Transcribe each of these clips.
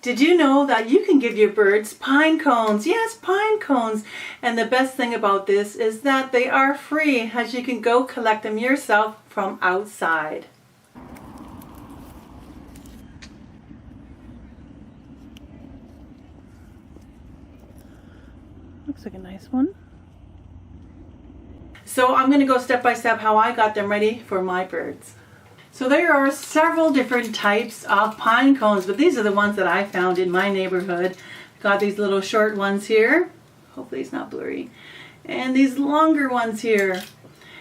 Did you know that you can give your birds pine cones? Yes, pine cones. And the best thing about this is that they are free, as you can go collect them yourself from outside. Looks like a nice one. So I'm going to go step by step how I got them ready for my birds. So there are several different types of pine cones, but these are the ones that I found in my neighborhood. Got these little short ones here. Hopefully it's not blurry. And these longer ones here.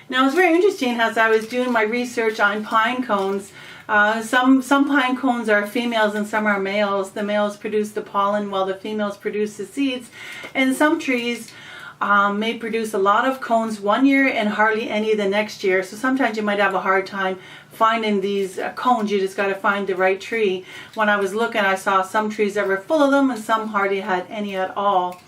Now it's very interesting as I was doing my research on pine cones. Some pine cones are females and some are males. The males produce the pollen while the females produce the seeds. And some trees may produce a lot of cones one year and hardly any the next year. So sometimes you might have a hard time finding these cones. You just got to find the right tree. When I was looking, I saw some trees that were full of them and some hardly had any at all.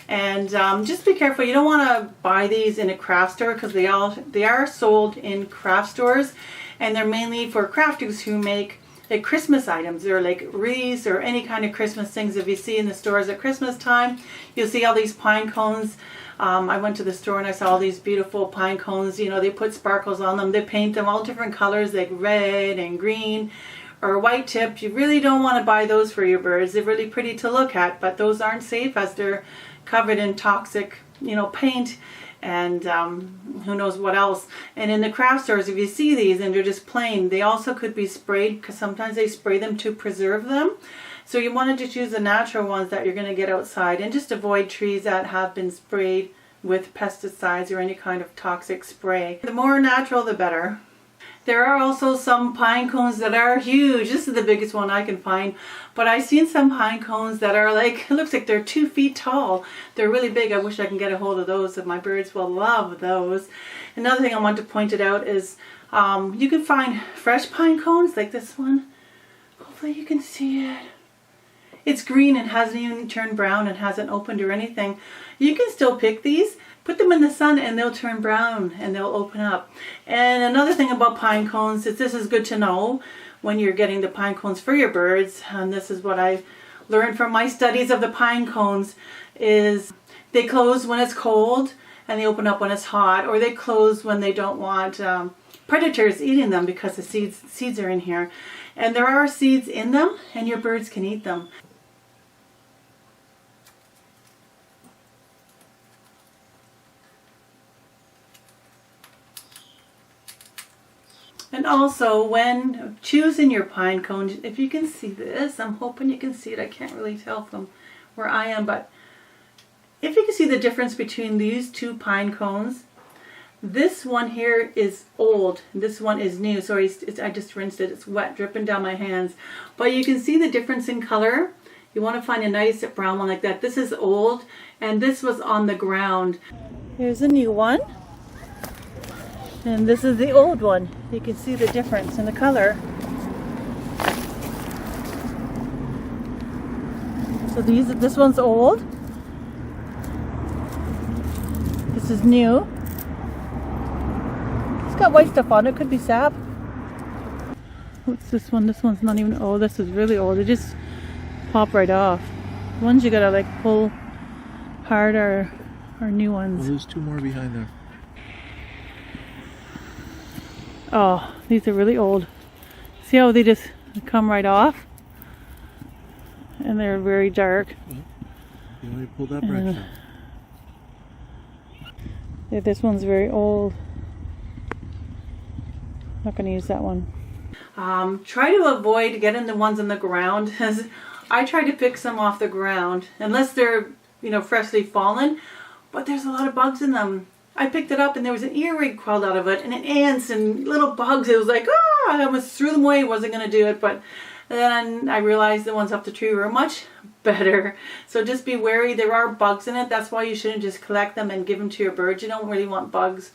And just be careful. You don't want to buy these in a craft store because they are sold in craft stores, and they're mainly for crafters who make like Christmas items. They're like wreaths or any kind of Christmas things. If you see in the stores at Christmas time, you'll see all these pine cones. I went to the store and I saw all these beautiful pine cones. You know, they put sparkles on them. They paint them all different colors like red and green or white tipped. You really don't want to buy those for your birds. They're really pretty to look at, but those aren't safe as they're covered in toxic, paint and who knows what else. And in the craft stores, if you see these and they're just plain, they also could be sprayed because sometimes they spray them to preserve them. So you want to just use the natural ones that you're going to get outside and just avoid trees that have been sprayed with pesticides or any kind of toxic spray. The more natural, the better. There are also some pine cones that are huge. This is the biggest one I can find. But I've seen some pine cones that are like, it looks like they're 2 feet tall. They're really big. I wish I can get a hold of those. My birds will love those. Another thing I want to point it out is you can find fresh pine cones like this one. Hopefully you can see it. It's green and hasn't even turned brown and hasn't opened or anything. You can still pick these. Put them in the sun and they'll turn brown and they'll open up. And another thing about pine cones is this is good to know when you're getting the pine cones for your birds. And this is what I learned from my studies of the pine cones is they close when it's cold and they open up when it's hot, or they close when they don't want predators eating them because the seeds are in here. And there are seeds in them and your birds can eat them. And also when choosing your pine cone, if you can see this, I'm hoping you can see it. I can't really tell from where I am, but if you can see the difference between these two pine cones, this one here is old, this one is new. Sorry, I just rinsed it. It's wet, dripping down my hands. But you can see the difference in color. You want to find a nice brown one like that. This is old, and this was on the ground. Here's a new one. And this is the old one. You can see the difference in the color. So this one's old. This is new. It's got white stuff on it. Could be sap. What's this one? This one's not even old. This is really old. They just pop right off. The ones you gotta like pull hard are new ones. Well, there's 2 more behind there. Oh, these are really old. See how they just come right off? And they're very dark. Well, you already pulled that branch out. Yeah, this one's very old. Not going to use that one. Try to avoid getting the ones on the ground. I try to pick some off the ground, unless they're, freshly fallen. But there's a lot of bugs in them. I picked it up and there was an earwig crawled out of it, and ants and little bugs. It was like, I almost threw them away. Wasn't going to do it, but then I realized the ones up the tree were much better. So just be wary. There are bugs in it. That's why you shouldn't just collect them and give them to your birds. You don't really want bugs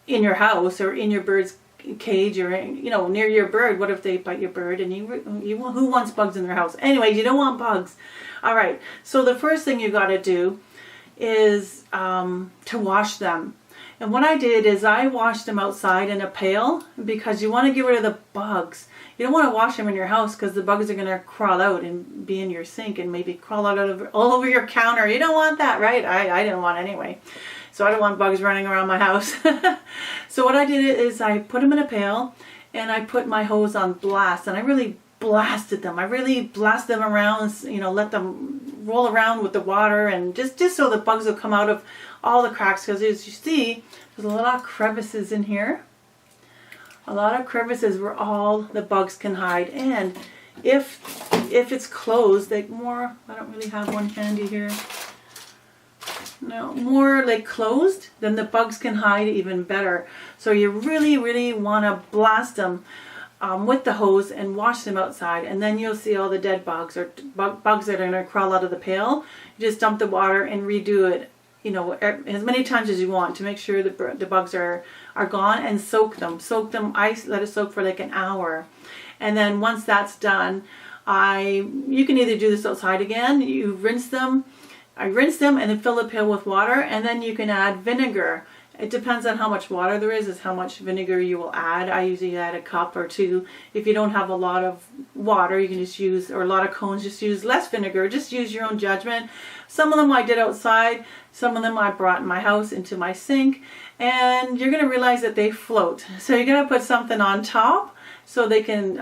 in your house or in your bird's cage or near your bird. What if they bite your bird? And who wants bugs in their house? Anyway, you don't want bugs. All right. So the first thing you got to do is to wash them. And what I did is I washed them outside in a pail because you want to get rid of the bugs. You don't want to wash them in your house because the bugs are going to crawl out and be in your sink and maybe crawl out all over your counter. You don't want that, right? I didn't want anyway. So I don't want bugs running around my house. So what I did is I put them in a pail and I put my hose on blast, and I really blasted them. I really blasted them around, let them roll around with the water, and just so the bugs will come out of all the cracks, because as you see, there's a lot of crevices in here. A lot of crevices where all the bugs can hide. And if it's closed, like more, I don't really have one handy here. No, more like closed, then the bugs can hide even better. So you really, really want to blast them with the hose and wash them outside, and then you'll see all the dead bugs or bugs that are going to crawl out of the pail. You just dump the water and redo it, as many times as you want to make sure the bugs are gone, and soak them. Let it soak for like an hour, and then once that's done, you can either do this outside again. You rinse them. I rinse them and then fill the pail with water, and then you can add vinegar. It depends on how much water there is how much vinegar you will add. I usually add a cup or two. If you don't have a lot of water, you can just use, or a lot of cones, just use less vinegar. Just use your own judgment. Some of them I did outside. Some of them I brought in my house into my sink. And you're going to realize that they float. So you're going to put something on top so they can,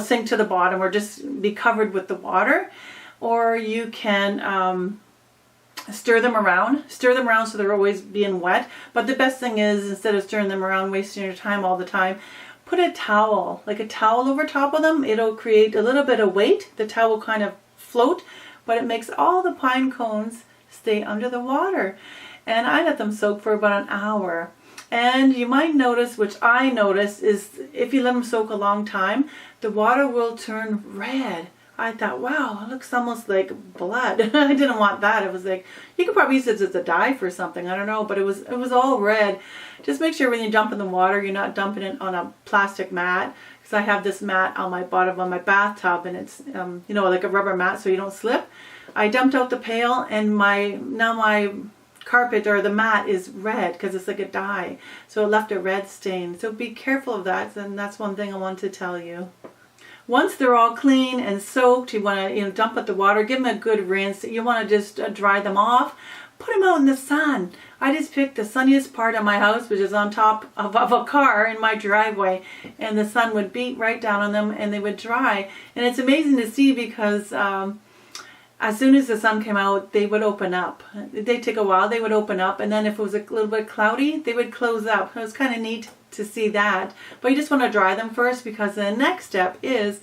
sink to the bottom or just be covered with the water. Or you can stir them around so they're always being wet. But the best thing is, instead of stirring them around, wasting your time all the time, put a towel over top of them. It'll create a little bit of weight. The towel will kind of float, but it makes all the pine cones stay under the water. And I let them soak for about an hour. And you might notice, which I noticed, is if you let them soak a long time, the water will turn red. I thought, wow, it looks almost like blood. I didn't want that. It was like, you could probably use it as a dye for something. I don't know, but it was all red. Just make sure when you dump in the water, you're not dumping it on a plastic mat. Because I have this mat on my bottom of my bathtub, and it's, like a rubber mat so you don't slip. I dumped out the pail, and now my carpet or the mat is red because it's like a dye. So it left a red stain. So be careful of that, and that's one thing I want to tell you. Once they're all clean and soaked, you want to dump out the water, give them a good rinse. You want to just dry them off. Put them out in the sun. I just picked the sunniest part of my house, which is on top of a car in my driveway, and the sun would beat right down on them and they would dry. And it's amazing to see because as soon as the sun came out, they would open up. They'd take a while, they would open up, and then if it was a little bit cloudy, they would close up. It was kind of neat to see that. But you just want to dry them first, because the next step is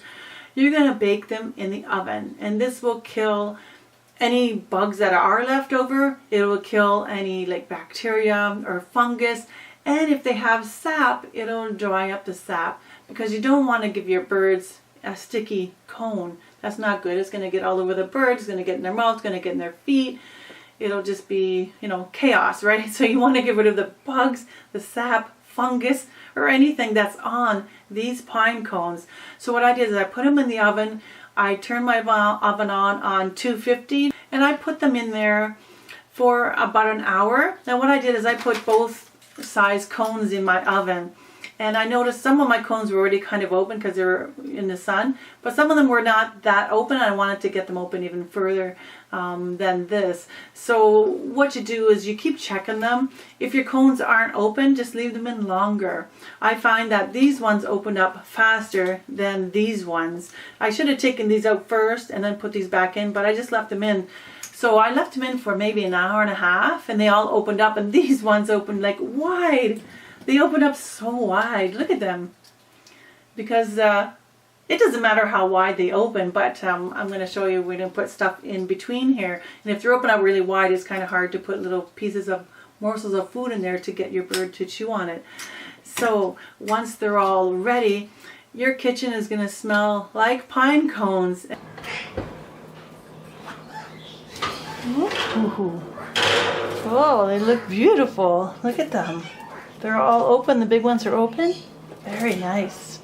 you're going to bake them in the oven. And this will kill any bugs that are left over. It will kill any like bacteria or fungus. And if they have sap, it'll dry up the sap, because you don't want to give your birds a sticky cone. That's not good. It's going to get all over the birds. It's going to get in their mouth. It's going to get in their feet. It'll just be, chaos, right? So you want to get rid of the bugs, the sap, fungus, or anything that's on these pine cones. So what I did is I put them in the oven. I turned my oven on 250, and I put them in there for about an hour. Now what I did is I put both size cones in my oven. And I noticed some of my cones were already kind of open because they were in the sun, but some of them were not that open. I wanted to get them open even further than this. So what you do is you keep checking them. If your cones aren't open, just leave them in longer. I find that these ones opened up faster than these ones. I should have taken these out first and then put these back in, but I just left them in. So I left them in for maybe an hour and a half, and they all opened up, and these ones opened like wide. They open up so wide. Look at them. Because it doesn't matter how wide they open, but I'm going to show you, we're going to put stuff in between here. And if they're open up really wide, it's kind of hard to put little pieces of morsels of food in there to get your bird to chew on it. So once they're all ready, your kitchen is going to smell like pine cones. Ooh. Oh, they look beautiful. Look at them. They're all open. The big ones are open. Very nice.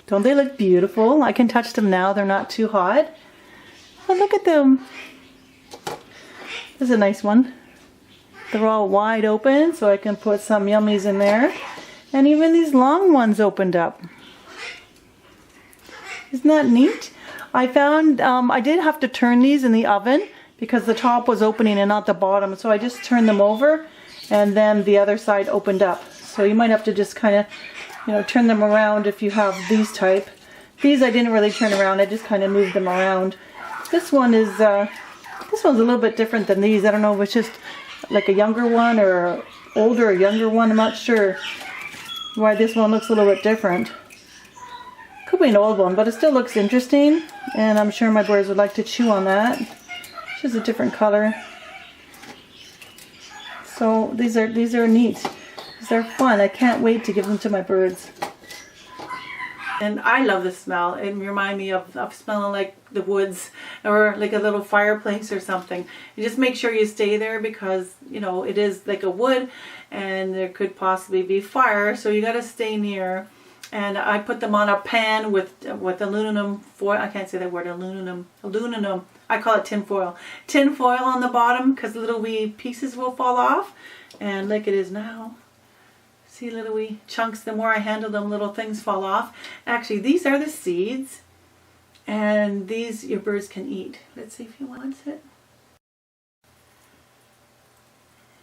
Don't they look beautiful? I can touch them now. They're not too hot. Oh, look at them. This is a nice one. They're all wide open, so I can put some yummies in there. And even these long ones opened up. Isn't that neat? I found, I did have to turn these in the oven because the top was opening and not the bottom. So I just turned them over and then the other side opened up. So you might have to just kind of, you know, turn them around if you have these type. These I didn't really turn around, I just kind of moved them around. This one is, this one's a little bit different than these. I don't know if it's just like a younger one or older or younger one. I'm not sure why this one looks a little bit different. Could be an old one, but it still looks interesting. And I'm sure my birds would like to chew on that. It's just a different color. So these are neat. They're fun. I can't wait to give them to my birds. And I love the smell. It reminds me of smelling like the woods or like a little fireplace or something. You just make sure you stay there because, you know, it is like a wood and there could possibly be fire. So you got to stay near. And I put them on a pan with aluminum foil. I can't say that word, aluminum. I call it tin foil. Tin foil on the bottom because little wee pieces will fall off. And like it is now. See little wee chunks, the more I handle them, little things fall off. Actually, these are the seeds. And these your birds can eat. Let's see if he wants it.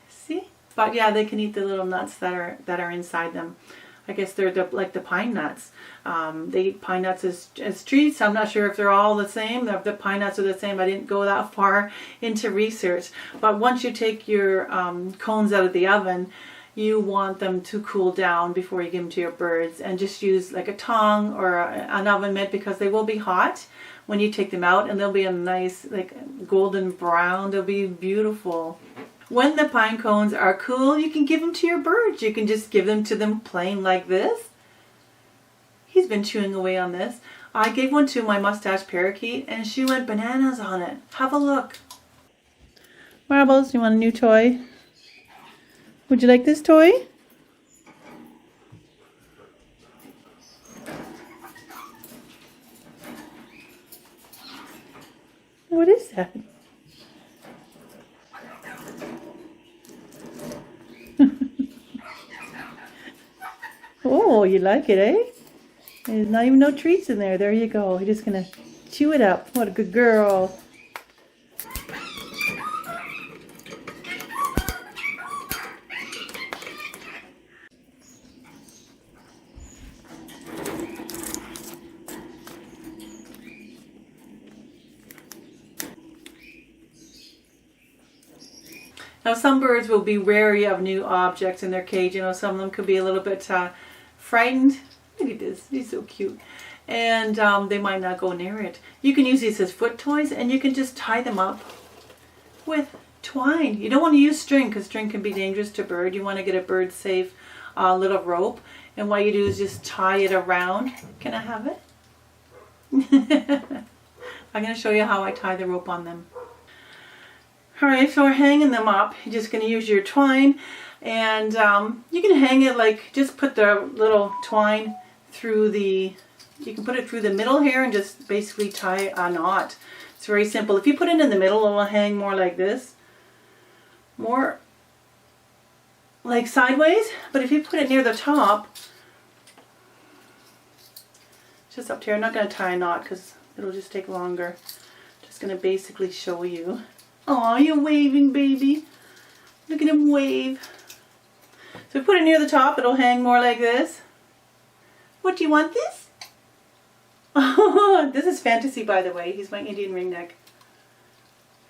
See? But yeah, they can eat the little nuts that are inside them. I guess they're like the pine nuts. They eat pine nuts as treats. I'm not sure if they're all the same. The pine nuts are the same. I didn't go that far into research. But once you take your cones out of the oven, you want them to cool down before you give them to your birds, and just use like a tongue or an oven mitt because they will be hot when you take them out, and they'll be a nice like golden brown. They'll be beautiful. When the pine cones are cool, you can give them to your birds. You can just give them to them plain like this. He's been chewing away on this. I gave one to my mustache parakeet and she went bananas on it. Have a look. Marbles, you want a new toy? Would you like this toy? What is that? Oh, you like it, eh? There's not even no treats in there. There you go. You're just going to chew it up. What a good girl. Now some birds will be wary of new objects in their cage. You know, some of them could be a little bit frightened. Look at this, he's so cute. And they might not go near it. You can use these as foot toys and you can just tie them up with twine. You don't want to use string because string can be dangerous to bird. You want to get a bird safe little rope. And what you do is just tie it around. Can I have it? I'm going to show you how I tie the rope on them. Alright, so we're hanging them up. You're just going to use your twine, and you can hang it like, just put the little twine through the, you can put it through the middle here and just basically tie a knot. It's very simple. If you put it in the middle, it'll hang more like this. More like sideways, but if you put it near the top, just up here, I'm not going to tie a knot because it'll just take longer. Just going to basically show you. Aw, you're waving, baby. Look at him wave. So if we put it near the top, it'll hang more like this. What, do you want this? Oh, this is Fantasy, by the way. He's my Indian ringneck.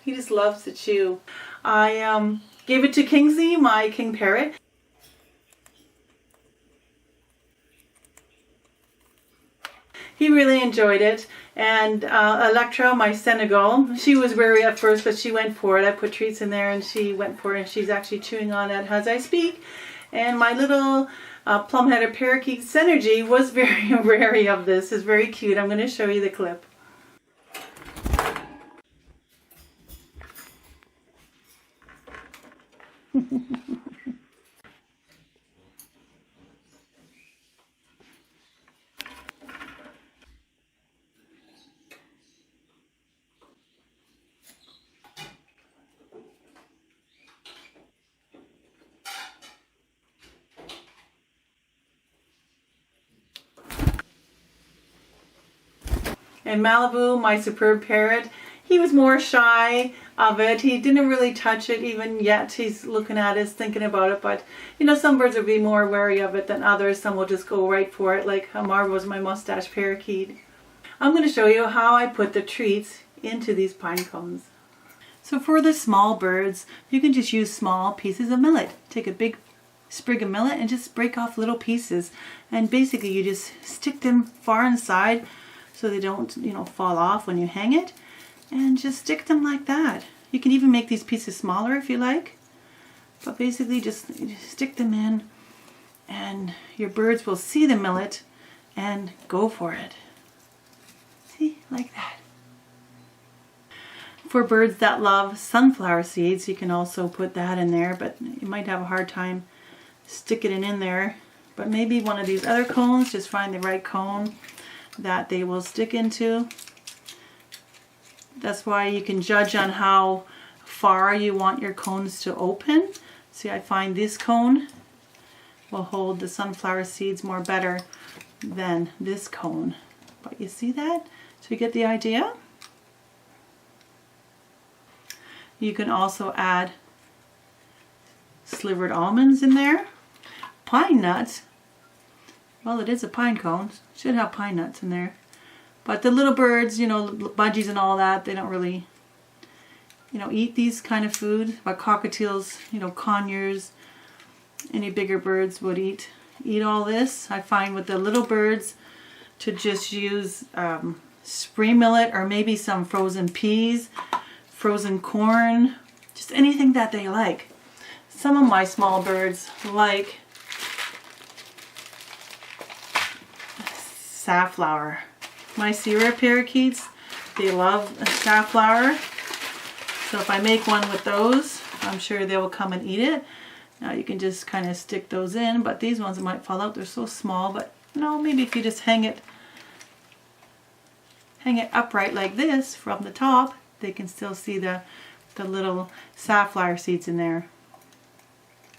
He just loves to chew. I gave it to Kingsley, my king parrot. He really enjoyed it. And Electra, my Senegal, she was wary at first, but she went for it. I put treats in there and she went for it, and she's actually chewing on it as I speak. And my little plum-headed parakeet Synergy was very wary of this. It's very cute. I'm going to show you the clip. And Malibu, my superb parrot, he was more shy of it. He didn't really touch it even yet. He's looking at it, thinking about it. But, you know, some birds will be more wary of it than others. Some will just go right for it, like Marva was my mustache parakeet. I'm going to show you how I put the treats into these pine cones. So for the small birds, you can just use small pieces of millet. Take a big sprig of millet and just break off little pieces. And basically you just stick them far inside so they don't, you know, fall off when you hang it. And just stick them like that. You can even make these pieces smaller if you like. But basically just stick them in and your birds will see the millet and go for it. See, like that. For birds that love sunflower seeds, you can also put that in there, but you might have a hard time sticking it in there. But maybe one of these other cones, just find the right cone that they will stick into. That's why you can judge on how far you want your cones to open. See, I find this cone will hold the sunflower seeds more better than this cone. But you see that? So you get the idea? You can also add slivered almonds in there. Pine nuts. Well, it is a pine cone. Should have pine nuts in there. But the little birds, you know, budgies and all that, they don't really, you know, eat these kind of food. But cockatiels, you know, conures, any bigger birds would eat all this. I find with the little birds to just use spring millet or maybe some frozen peas, frozen corn, just anything that they like. Some of my small birds like safflower. My Sierra parakeets, they love safflower. So if I make one with those, I'm sure they will come and eat it. Now you can just kind of stick those in, but these ones might fall out. They're so small, but no, maybe if you just hang it upright like this from the top, they can still see the little safflower seeds in there.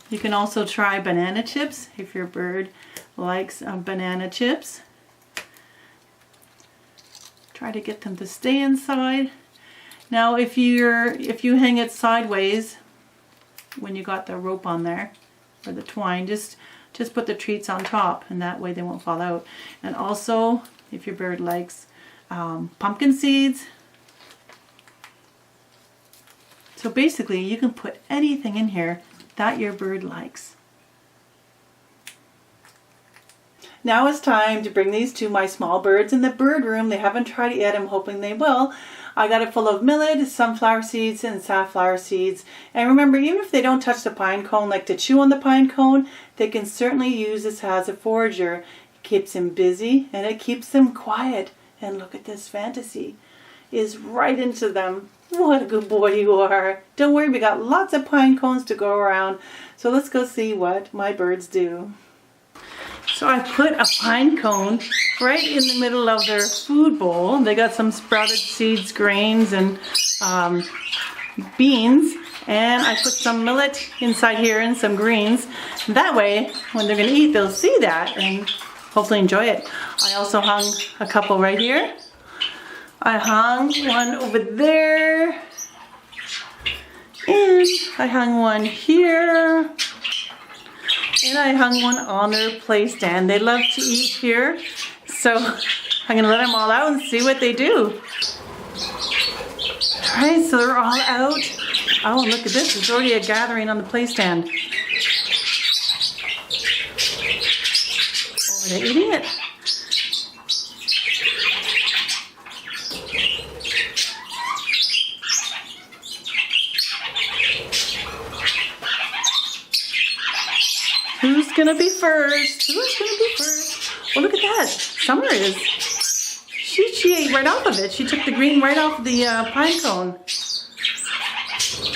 You can also try banana chips if your bird likes banana chips. Try to get them to stay inside. Now if you hang it sideways when you got the rope on there or the twine, just put the treats on top and that way they won't fall out. And also if your bird likes pumpkin seeds. So basically you can put anything in here that your bird likes. Now it's time to bring these to my small birds in the bird room. They haven't tried it yet. I'm hoping they will. I got it full of millet, sunflower seeds, and safflower seeds. And remember, even if they don't touch the pine cone, like to chew on the pine cone, they can certainly use this as a forager. It keeps them busy and it keeps them quiet. And look at this, Fantasy is right into them. What a good boy you are. Don't worry, we got lots of pine cones to go around. So let's go see what my birds do. So I put a pine cone right in the middle of their food bowl. They got some sprouted seeds, grains, and beans. And I put some millet inside here and some greens. That way, when they're going to eat, they'll see that and hopefully enjoy it. I also hung a couple right here. I hung one over there. And I hung one here. And I hung one on their play stand. They love to eat here. So I'm going to let them all out and see what they do. Alright, so they're all out. Oh, look at this. There's already a gathering on the play stand. Oh, they're eating it. Who's gonna be first? Who's gonna be first? Oh, look at that. Summer is. She ate right off of it. She took the green right off of the pine cone.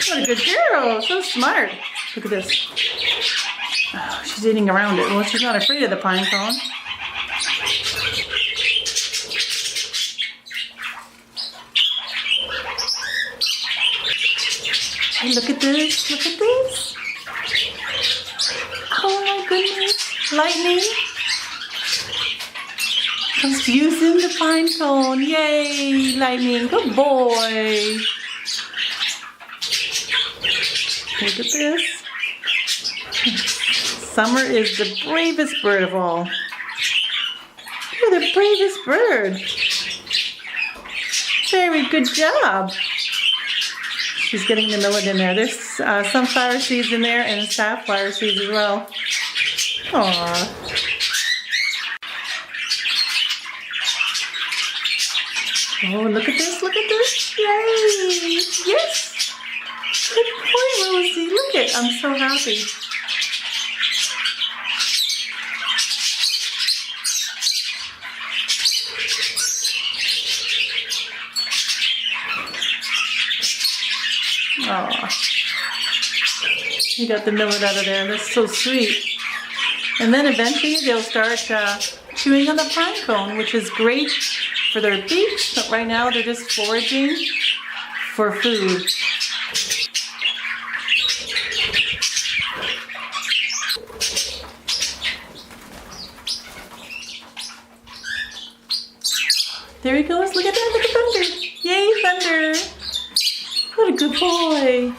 What a good girl. So smart. Look at this. Oh, she's eating around it. Well, she's not afraid of the pine cone. Hey, look at this. Look at this. Oh my goodness. Lightning. Just using the pine cone. Yay, Lightning. Good boy. Look at this. Summer is the bravest bird of all. You're the bravest bird. Very good job. She's getting the millet in there. There's sunflower seeds in there and safflower seeds as well. Aww. Oh, look at this, look at this. Yay! Yes! Good boy, Rosie. Look it. I'm so happy. Aw. You got the millet out of there. That's so sweet. And then eventually they'll start chewing on the pine cone, which is great for their beaks, but right now they're just foraging for food. There he goes. Look at that. Look at Thunder. Yay, Thunder. What a good boy.